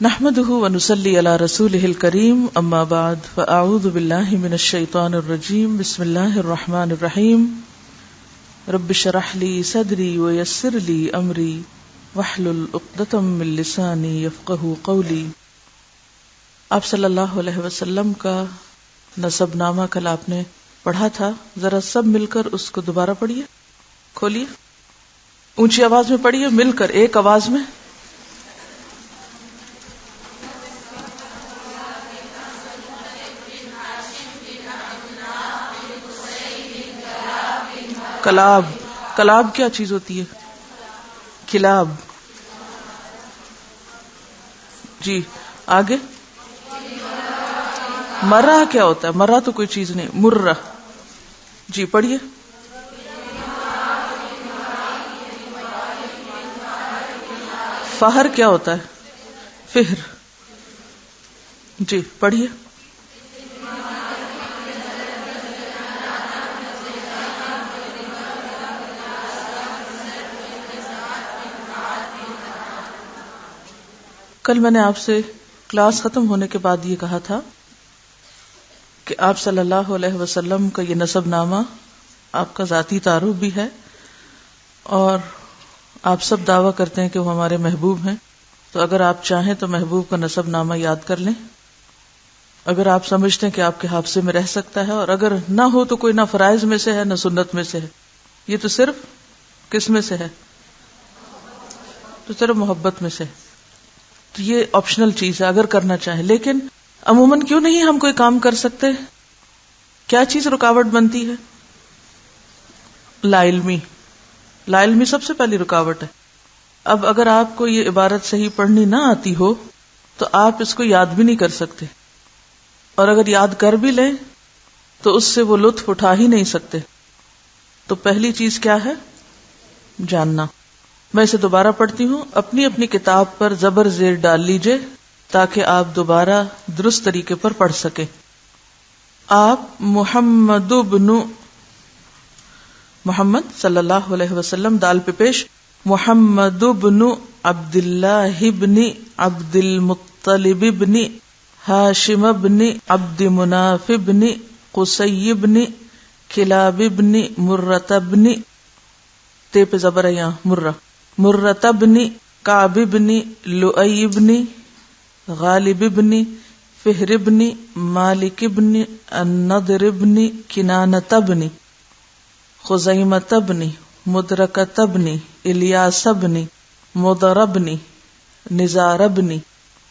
نحمده ونصلي على رسوله الكريم اما بعد فاعوذ بالله من الشيطان الرجيم بسم الله الرحمن الرحيم رب اشرح لي صدري ويسر لي امري واحلل عقدة من لساني يفقهوا قولي. آپ صلی اللہ علیہ وسلم کا نسب نامہ کل آپ نے پڑھا تھا، ذرا سب مل کر اس کو دوبارہ پڑھیے، کھولیے، اونچی آواز میں پڑھیے، مل کر ایک آواز میں. کلاب، کلاب کیا چیز ہوتی ہے؟ کلاب. جی آگے. مرہ کیا ہوتا ہے؟ مرہ تو کوئی چیز نہیں، مرہ. جی پڑھیے. فہر کیا ہوتا ہے؟ فہر. جی پڑھیے. کل میں نے آپ سے کلاس ختم ہونے کے بعد یہ کہا تھا کہ آپ صلی اللہ علیہ وسلم کا یہ نسب نامہ آپ کا ذاتی تعارف بھی ہے، اور آپ سب دعویٰ کرتے ہیں کہ وہ ہمارے محبوب ہیں. تو اگر آپ چاہیں تو محبوب کا نسب نامہ یاد کر لیں، اگر آپ سمجھتے ہیں کہ آپ کے حافظے میں رہ سکتا ہے، اور اگر نہ ہو تو کوئی نہ فرائض میں سے ہے نہ سنت میں سے ہے، یہ تو صرف کس میں سے ہے؟ تو صرف محبت میں سے. تو یہ آپشنل چیز ہے اگر کرنا چاہیں، لیکن عموماً کیوں نہیں ہم کوئی کام کر سکتے؟ کیا چیز رکاوٹ بنتی ہے؟ لا علمی. لا علمی سب سے پہلی رکاوٹ ہے. اب اگر آپ کو یہ عبارت صحیح پڑھنی نہ آتی ہو تو آپ اس کو یاد بھی نہیں کر سکتے، اور اگر یاد کر بھی لیں تو اس سے وہ لطف اٹھا ہی نہیں سکتے. تو پہلی چیز کیا ہے؟ جاننا. میں اسے دوبارہ پڑھتی ہوں، اپنی اپنی کتاب پر زبر زیر ڈال لیجئے تاکہ آپ دوبارہ درست طریقے پر پڑھ سکیں. آپ محمد بن محمد صلی اللہ علیہ وسلم دال پہ پیش، محمد بن عبد اللہ بن عبد المطلب بن ہاشم بن عبد مناف بن قصی بن کلاب بن مرۃ بن، تے پہ زبر ہے یہاں، مرہ، مرۃ بن کعب بن لؤی بن غالب بن فہر بن مالک بن النضر بن کنانۃ بن خزیمۃ بن مدرکۃ بن الیاس بن مضر بن نزار بن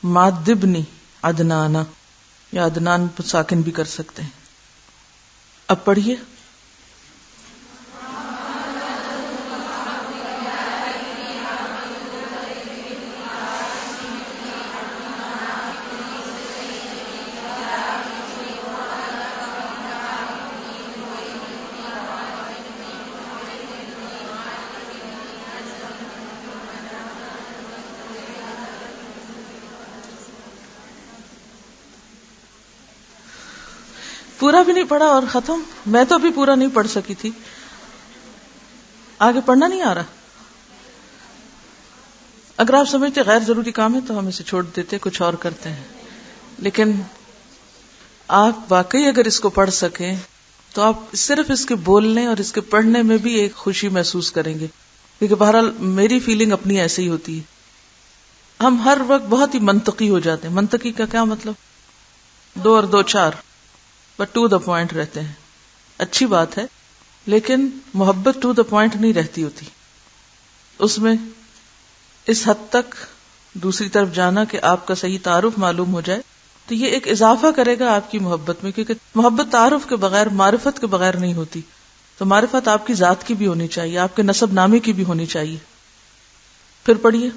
معد بن عدنان، یا عدنان ساکن بھی کر سکتے ہیں. اب پڑھیے. پورا بھی نہیں پڑھا اور ختم. میں تو ابھی پورا نہیں پڑھ سکی تھی. آگے پڑھنا نہیں آ رہا. اگر آپ سمجھتے غیر ضروری کام ہے تو ہم اسے چھوڑ دیتے، کچھ اور کرتے ہیں. لیکن آپ واقعی اگر اس کو پڑھ سکیں تو آپ صرف اس کے بولنے اور اس کے پڑھنے میں بھی ایک خوشی محسوس کریں گے، کیونکہ بہرحال میری فیلنگ اپنی ایسے ہی ہوتی ہے. ہم ہر وقت بہت ہی منطقی ہو جاتے ہیں. منطقی کا کیا مطلب؟ 2 اور 2 4، بٹ ٹو دا پوائنٹ رہتے ہیں. اچھی بات ہے، لیکن محبت ٹو دا پوائنٹ نہیں رہتی ہوتی. اس میں اس حد تک دوسری طرف جانا کہ آپ کا صحیح تعارف معلوم ہو جائے تو یہ ایک اضافہ کرے گا آپ کی محبت میں، کیونکہ محبت تعارف کے بغیر، معرفت کے بغیر نہیں ہوتی. تو معرفت آپ کی ذات کی بھی ہونی چاہیے، آپ کے نسب نامے کی بھی ہونی چاہیے. پھر پڑھیے.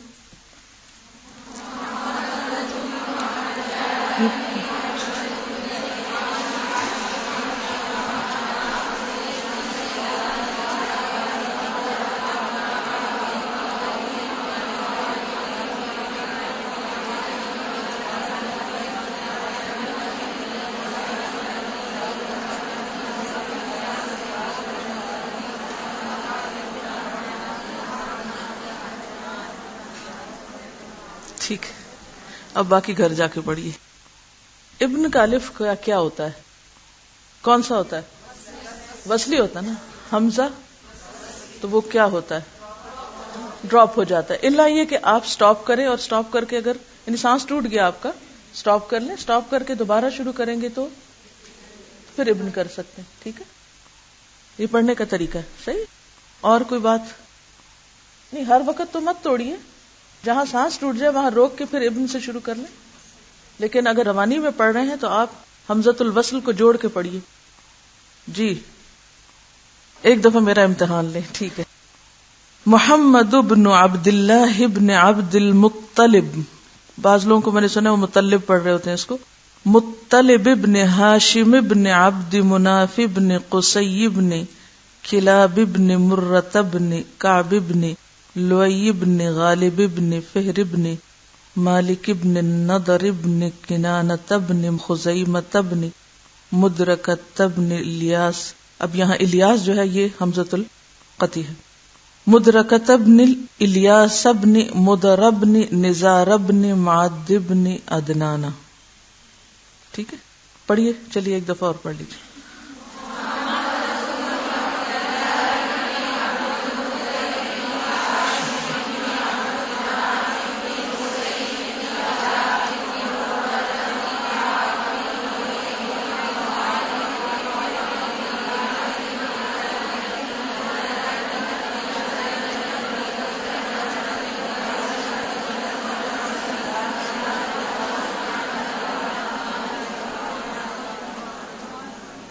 ٹھیک. اب باقی گھر جا کے پڑھیے. ابن کا الف کا کیا ہوتا ہے؟ کون سا ہوتا ہے؟ وصلی ہوتا ہے نا. حمزہ تو وہ کیا ہوتا ہے؟ ڈراپ ہو جاتا ہے. الا یہ کہ آپ سٹاپ کریں، اور سٹاپ کر کے اگر یعنی سانس ٹوٹ گیا آپ کا، سٹاپ کر لیں، سٹاپ کر کے دوبارہ شروع کریں گے تو پھر ابن کر سکتے ہیں. ٹھیک ہے، یہ پڑھنے کا طریقہ ہے. صحیح. اور کوئی بات نہیں، ہر وقت تو مت توڑیے، جہاں سانس ٹوٹ جائے وہاں روک کے پھر ابن سے شروع کر لیں. لیکن اگر روانی میں پڑھ رہے ہیں تو آپ حمزۃ الوصل کو جوڑ کے پڑھیے. جی ایک دفعہ میرا امتحان لیں. ٹھیک ہے. محمد ابن عبد اللہ ابن عبد المطلب، بعض لوگوں کو میں نے سنا وہ مطلب پڑھ رہے ہوتے ہیں اس کو. مطلب ابن ہاشم ابن عبد مناف ابن قصی ابن کلاب ابن مرۃ ابن کعب ابن لؤی ابن غالب ابن فہر ابن مالک ابن النضر ابن کنانۃ ابن خزیمۃ ابن مدرکۃ ابن الیاس. اب یہاں الیاس جو ہے یہ حمزۃ القطع ہے. مدرکۃ ابن الیاس ابن مدر ابن نزار ابن معد ابن عدنان. ٹھیک ہے، پڑھیے. چلیے ایک دفعہ اور پڑھ لیجیے.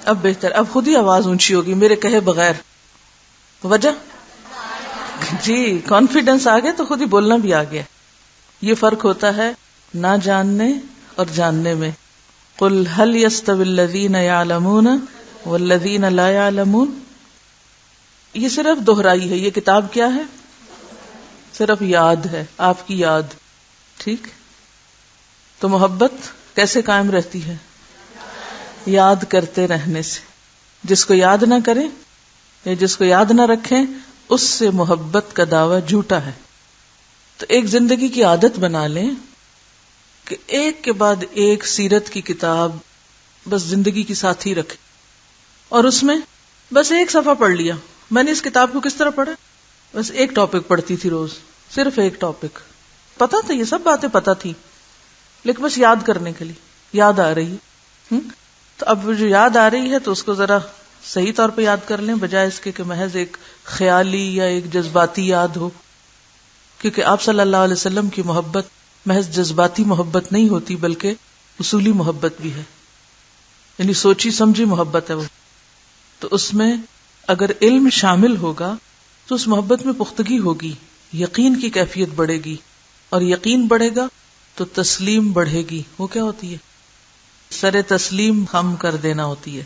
اب بہتر، اب خود ہی آواز اونچی ہوگی میرے کہے بغیر. وجہ جی کانفیڈنس آ گیا تو خود ہی بولنا بھی آ گیا. یہ فرق ہوتا ہے نہ جاننے اور جاننے میں. قل هل يستوي الذين يعلمون والذين لا يعلمون. یہ صرف دہرائی ہے. یہ کتاب کیا ہے؟ صرف یاد ہے، آپ کی یاد. ٹھیک. تو محبت کیسے قائم رہتی ہے؟ یاد کرتے رہنے سے. جس کو یاد نہ کریں یا جس کو یاد نہ رکھیں اس سے محبت کا دعویٰ جھوٹا ہے. تو ایک زندگی کی عادت بنا لیں کہ ایک کے بعد ایک سیرت کی کتاب بس زندگی کی ساتھ ہی رکھیں، اور اس میں بس ایک صفحہ پڑھ لیا. میں نے اس کتاب کو کس طرح پڑھا؟ بس ایک ٹاپک پڑھتی تھی روز، صرف ایک ٹاپک. پتا تھا، یہ سب باتیں پتا تھی، لیکن بس یاد کرنے کے لیے یاد آ رہی. تو اب جو یاد آ رہی ہے تو اس کو ذرا صحیح طور پہ یاد کر لیں، بجائے اس کے کہ محض ایک خیالی یا ایک جذباتی یاد ہو. کیونکہ آپ صلی اللہ علیہ وسلم کی محبت محض جذباتی محبت نہیں ہوتی، بلکہ اصولی محبت بھی ہے، یعنی سوچی سمجھی محبت ہے وہ. تو اس میں اگر علم شامل ہوگا تو اس محبت میں پختگی ہوگی، یقین کی کیفیت بڑھے گی، اور یقین بڑھے گا تو تسلیم بڑھے گی. وہ کیا ہوتی ہے؟ سر تسلیم خم کر دینا ہوتی ہے.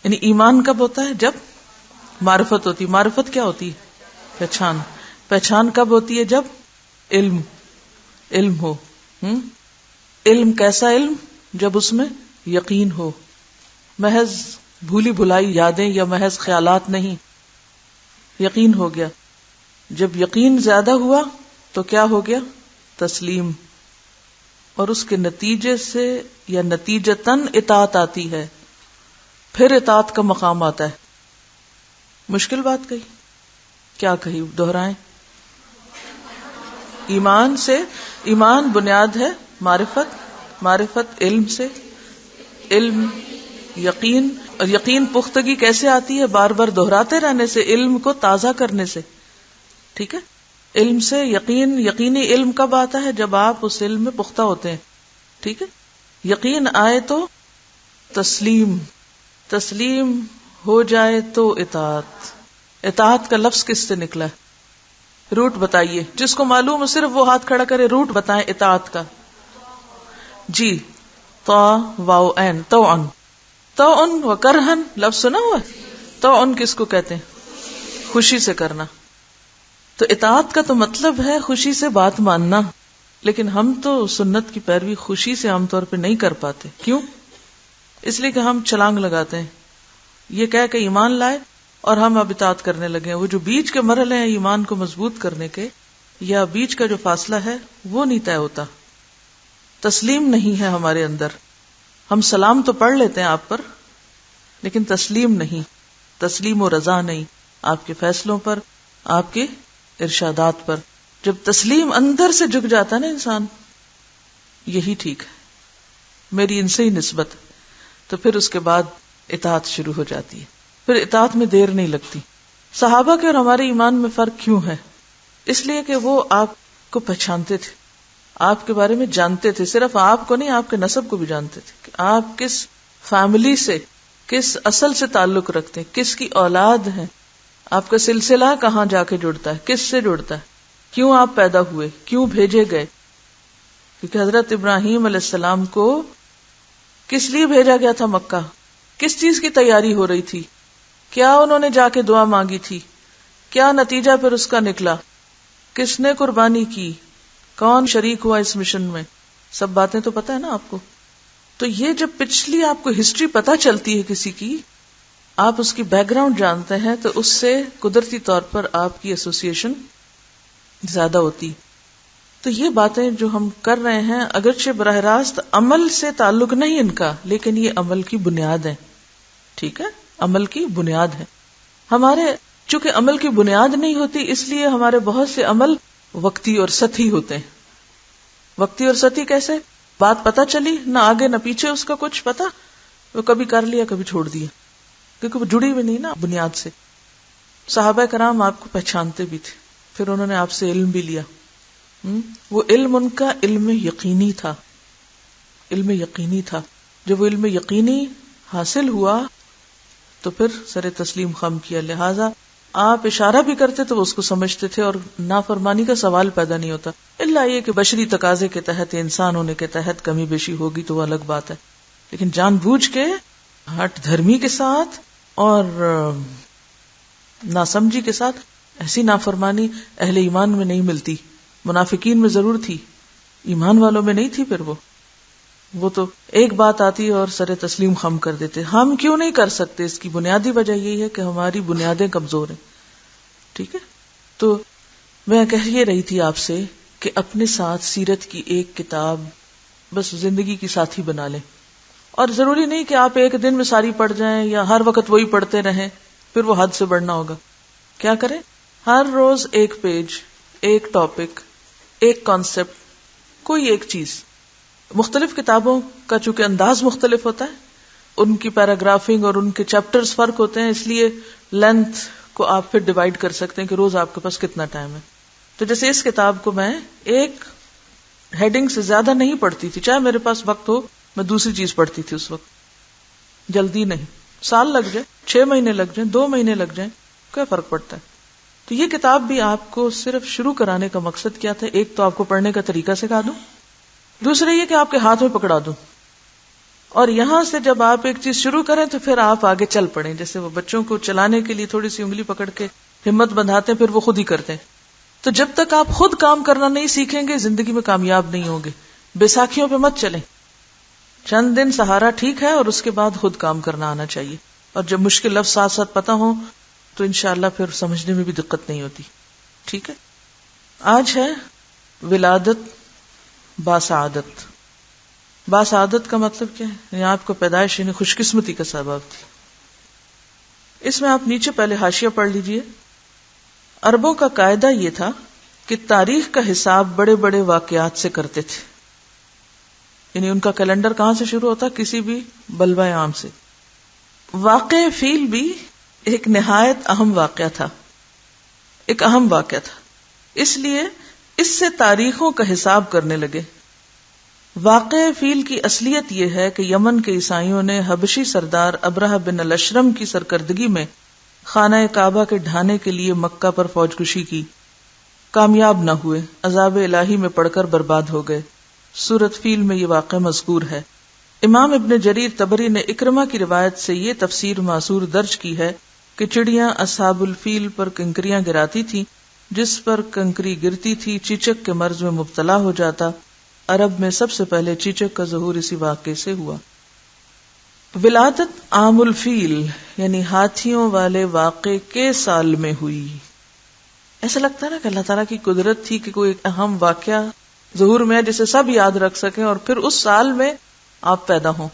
یعنی ایمان کب ہوتا ہے؟ جب معرفت ہوتی ہے. معرفت کیا ہوتی ہے؟ پہچان. پہچان کب ہوتی ہے؟ جب علم ہو. علم کیسا علم؟ جب اس میں یقین ہو، محض بھولی بھلائی یادیں یا محض خیالات نہیں. یقین ہو گیا. جب یقین زیادہ ہوا تو کیا ہو گیا؟ تسلیم. اور اس کے نتیجے سے یا نتیجتاً اطاعت آتی ہے، پھر اطاعت کا مقام آتا ہے. مشکل بات کہی؟ کیا کہی؟ دہرائیں. ایمان سے، ایمان بنیاد ہے معرفت، معرفت علم سے، علم یقین، اور یقین پختگی کیسے آتی ہے؟ بار بار دہراتے رہنے سے، علم کو تازہ کرنے سے. ٹھیک ہے. علم سے یقین. یقینی علم کب آتا ہے؟ جب آپ اس علم میں پختہ ہوتے ہیں. ٹھیک ہے. یقین آئے تو تسلیم، تسلیم ہو جائے تو اطاعت. اطاعت کا لفظ کس سے نکلا ہے؟ روٹ بتائیے. جس کو معلوم ہے صرف وہ ہاتھ کھڑا کرے. روٹ بتائیں اطاعت کا. جی طا واو عین طوعن. طوعن و کرہن لفظ سنا ہوا ہے. طوعن کس کو کہتے ہیں؟ خوشی سے کرنا. تو اطاعت کا تو مطلب ہے خوشی سے بات ماننا. لیکن ہم تو سنت کی پیروی خوشی سے عام طور پہ نہیں کر پاتے. کیوں؟ اس لیے کہ ہم چھلانگ لگاتے ہیں، یہ کہہ کہ ایمان لائے اور ہم اب اطاعت کرنے لگے ہیں. وہ جو بیچ کے مرحلے ہیں ایمان کو مضبوط کرنے کے، یا بیچ کا جو فاصلہ ہے وہ نہیں طے ہوتا. تسلیم نہیں ہے ہمارے اندر. ہم سلام تو پڑھ لیتے ہیں آپ پر، لیکن تسلیم نہیں، تسلیم و رضا نہیں آپ کے فیصلوں پر، آپ کے ارشادات پر. جب تسلیم اندر سے جھک جاتا ہے نا انسان، یہی ٹھیک ہے، میری ان سے ہی نسبت، تو پھر اس کے بعد اطاعت شروع ہو جاتی ہے. پھر اطاعت میں دیر نہیں لگتی. صحابہ کے اور ہمارے ایمان میں فرق کیوں ہے؟ اس لیے کہ وہ آپ کو پہچانتے تھے، آپ کے بارے میں جانتے تھے. صرف آپ کو نہیں، آپ کے نسب کو بھی جانتے تھے کہ آپ کس فیملی سے، کس اصل سے تعلق رکھتے ہیں، کس کی اولاد ہیں، آپ کا سلسلہ کہاں جا کے جڑتا ہے، کس سے جڑتا ہے، کیوں آپ پیدا ہوئے، کیوں بھیجے گئے. کیونکہ حضرت ابراہیم علیہ السلام کو کس لیے بھیجا گیا تھا مکہ؟ کس چیز کی تیاری ہو رہی تھی؟ کیا انہوں نے جا کے دعا مانگی تھی؟ کیا نتیجہ پھر اس کا نکلا؟ کس نے قربانی کی؟ کون شریک ہوا اس مشن میں؟ سب باتیں تو پتہ ہے نا آپ کو. تو یہ جب پچھلی آپ کو ہسٹری پتہ چلتی ہے کسی کی، آپ اس کی بیک گراؤنڈ جانتے ہیں، تو اس سے قدرتی طور پر آپ کی ایسوسیشن زیادہ ہوتی. تو یہ باتیں جو ہم کر رہے ہیں اگرچہ براہ راست عمل سے تعلق نہیں ان کا، لیکن یہ عمل کی بنیاد ہے. ٹھیک ہے، عمل کی بنیاد ہے. ہمارے چونکہ عمل کی بنیاد نہیں ہوتی، اس لیے ہمارے بہت سے عمل وقتی اور سطحی ہوتے ہیں. وقتی اور سطحی کیسے؟ بات پتہ چلی، نہ آگے نہ پیچھے اس کا کچھ پتہ، وہ کبھی کر لیا کبھی چھوڑ دیا، کیونکہ وہ جڑی ہوئی نہیں نا بنیاد سے. صحابہ کرام آپ کو پہچانتے بھی تھے، پھر انہوں نے آپ سے علم بھی لیا. وہ علم ان کا علم یقینی تھا، علم یقینی تھا. جب وہ علم یقینی حاصل ہوا تو پھر سر تسلیم خم کیا. لہذا آپ اشارہ بھی کرتے تو وہ اس کو سمجھتے تھے، اور نافرمانی کا سوال پیدا نہیں ہوتا. الا یہ کہ بشری تقاضے کے تحت، انسان ہونے کے تحت کمی بیشی ہوگی تو وہ الگ بات ہے، لیکن جان بوجھ کے ہٹ دھرمی کے ساتھ اور ناسمجھی کے ساتھ ایسی نافرمانی اہل ایمان میں نہیں ملتی. منافقین میں ضرور تھی، ایمان والوں میں نہیں تھی. پھر وہ تو ایک بات آتی اور سر تسلیم خم کر دیتے. ہم کیوں نہیں کر سکتے؟ اس کی بنیادی وجہ یہی ہے کہ ہماری بنیادیں کمزور ہیں. ٹھیک ہے، تو میں کہہ یہ رہی تھی آپ سے کہ اپنے ساتھ سیرت کی ایک کتاب بس زندگی کی ساتھی بنا لیں. اور ضروری نہیں کہ آپ ایک دن میں ساری پڑھ جائیں یا ہر وقت وہی پڑھتے رہیں، پھر وہ حد سے بڑھنا ہوگا. کیا کریں؟ ہر روز ایک پیج، ایک ٹاپک، ایک کانسیپٹ، کوئی ایک چیز. مختلف کتابوں کا چونکہ انداز مختلف ہوتا ہے، ان کی پیراگرافنگ اور ان کے چیپٹرز فرق ہوتے ہیں، اس لیے لینتھ کو آپ پھر ڈیوائڈ کر سکتے ہیں کہ روز آپ کے پاس کتنا ٹائم ہے. تو جیسے اس کتاب کو میں ایک ہیڈنگ سے زیادہ نہیں پڑھتی تھی، چاہے میرے پاس وقت ہو میں دوسری چیز پڑھتی تھی اس وقت. جلدی نہیں، سال لگ جائے، 6 مہینے لگ جائیں، 2 مہینے لگ جائیں، کیا فرق پڑتا ہے. تو یہ کتاب بھی آپ کو صرف شروع کرانے کا مقصد کیا تھا؟ ایک تو آپ کو پڑھنے کا طریقہ سکھا دوں، دوسرے یہ کہ آپ کے ہاتھ میں پکڑا دوں، اور یہاں سے جب آپ ایک چیز شروع کریں تو پھر آپ آگے چل پڑیں. جیسے وہ بچوں کو چلانے کے لیے تھوڑی سی انگلی پکڑ کے ہمت بندھاتے ہیں، پھر وہ خود ہی کرتے ہیں. تو جب تک آپ خود کام کرنا نہیں سیکھیں گے زندگی میں کامیاب نہیں ہوں گے. بیساکھیوں پہ مت چلیں، چند دن سہارا ٹھیک ہے، اور اس کے بعد خود کام کرنا آنا چاہیے. اور جب مشکل لفظ ساتھ ساتھ پتہ ہوں تو انشاءاللہ پھر سمجھنے میں بھی دقت نہیں ہوتی. ٹھیک ہے، آج ہے ولادت باسعادت. باسعادت کا مطلب کیا ہے؟ یعنی آپ کو پیدائش یعنی خوش قسمتی کا سبب تھی. اس میں آپ نیچے پہلے حاشیہ پڑھ لیجئے. عربوں کا قاعدہ یہ تھا کہ تاریخ کا حساب بڑے بڑے واقعات سے کرتے تھے. یعنی ان کا کیلنڈر کہاں سے شروع ہوتا؟ کسی بھی بلوہ عام سے. واقع فیل بھی ایک نہایت اہم واقعہ تھا، ایک اہم واقعہ تھا، اس لیے اس سے تاریخوں کا حساب کرنے لگے. واقع فیل کی اصلیت یہ ہے کہ یمن کے عیسائیوں نے حبشی سردار ابرہہ بن الاشرم کی سرکردگی میں خانہ کعبہ کے ڈھانے کے لیے مکہ پر فوج کشی کی. کامیاب نہ ہوئے، عذاب الہی میں پڑ کر برباد ہو گئے. سورۃ فیل میں یہ واقعہ مذکور ہے. امام ابن جریر طبری نے اکرمہ کی روایت سے یہ تفسیر معصور درج کی ہے کہ چڑیاں اصحاب الفیل پر کنکریاں گراتی تھیں، جس پر کنکری گرتی تھی چیچک کے مرض میں مبتلا ہو جاتا. عرب میں سب سے پہلے چیچک کا ظہور اسی واقعے سے ہوا. ولادت عام الفیل یعنی ہاتھیوں والے واقعے کے سال میں ہوئی. ایسا لگتا ہے نا کہ اللہ تعالیٰ کی قدرت تھی کہ کوئی اہم واقعہ ظہور میں ہے جسے سب یاد رکھ سکیں اور پھر اس سال میں آپ پیدا ہوں.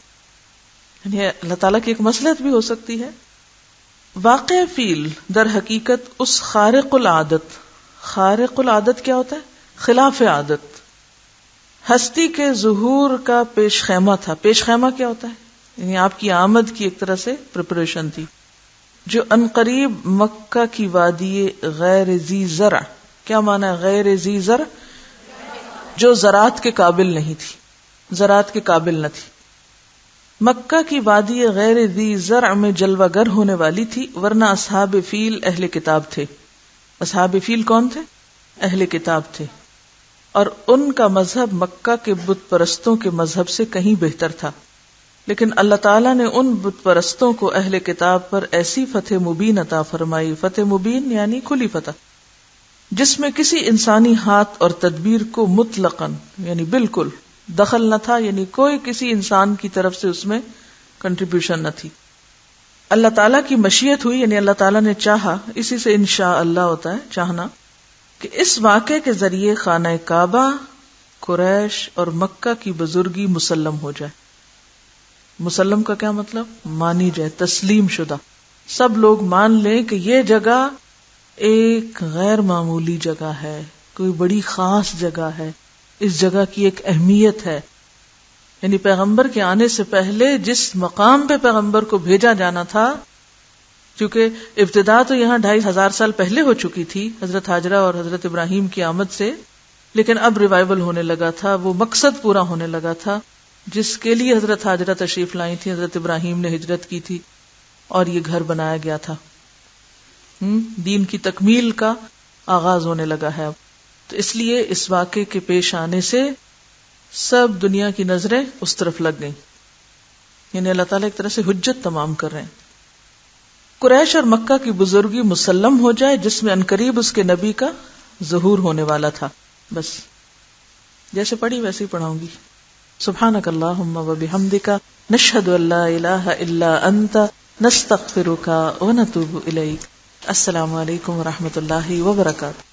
یعنی اللہ تعالیٰ کی ایک مصلحت بھی ہو سکتی ہے. واقع فیل در حقیقت اس خارق العادت کیا ہوتا ہے؟ خلاف عادت. ہستی کے ظہور کا پیش خیمہ تھا. پیش خیمہ کیا ہوتا ہے؟ یعنی آپ کی آمد کی ایک طرح سے پریپریشن تھی. جو عنقریب مکہ کی وادی غیر ذی زرع، کیا معنی ہے غیر ذی زرع؟ جو زراعت کے قابل نہیں تھی، زراعت کے قابل نہ تھی. مکہ کی وادی غیر ذی زرع میں جلوہ گر ہونے والی تھی، ورنہ اصحاب فیل اہل کتاب تھے. اصحاب فیل کون تھے؟ اہل کتاب تھے، اور ان کا مذہب مکہ کے بت پرستوں کے مذہب سے کہیں بہتر تھا. لیکن اللہ تعالیٰ نے ان بت پرستوں کو اہل کتاب پر ایسی فتح مبین عطا فرمائی. فتح مبین یعنی کھلی فتح، جس میں کسی انسانی ہاتھ اور تدبیر کو مطلقاً یعنی بالکل دخل نہ تھا، یعنی کوئی کسی انسان کی طرف سے اس میں کنٹریبیوشن نہ تھی. اللہ تعالیٰ کی مشیت ہوئی، یعنی اللہ تعالیٰ نے چاہا، اسی سے انشاء اللہ ہوتا ہے چاہنا، کہ اس واقعے کے ذریعے خانہ کعبہ، قریش اور مکہ کی بزرگی مسلم ہو جائے. مسلم کا کیا مطلب؟ مانی جائے، تسلیم شدہ. سب لوگ مان لیں کہ یہ جگہ ایک غیر معمولی جگہ ہے، کوئی بڑی خاص جگہ ہے، اس جگہ کی ایک اہمیت ہے. یعنی پیغمبر کے آنے سے پہلے جس مقام پہ پیغمبر کو بھیجا جانا تھا، کیونکہ ابتدا تو یہاں 2500 سال پہلے ہو چکی تھی حضرت ہاجرہ اور حضرت ابراہیم کی آمد سے، لیکن اب ریوائول ہونے لگا تھا، وہ مقصد پورا ہونے لگا تھا جس کے لیے حضرت ہاجرہ تشریف لائی تھی، حضرت ابراہیم نے ہجرت کی تھی اور یہ گھر بنایا گیا تھا. دین کی تکمیل کا آغاز ہونے لگا ہے اب. تو اس لیے اس واقعے کے پیش آنے سے سب دنیا کی نظریں اس طرف لگ گئیں. یعنی اللہ تعالیٰ ایک طرح سے حجت تمام کر رہے ہیں. قریش اور مکہ کی بزرگی مسلم ہو جائے، جس میں عنقریب اس کے نبی کا ظہور ہونے والا تھا. بس جیسے پڑھی ویسے ہی پڑھاؤں گی. سبحانک اللہم و بحمدک، نشہد ان لا الہ الا انت، نستغفرک و نتوب الیک. السلام علیکم و رحمۃ اللہ وبرکاتہ.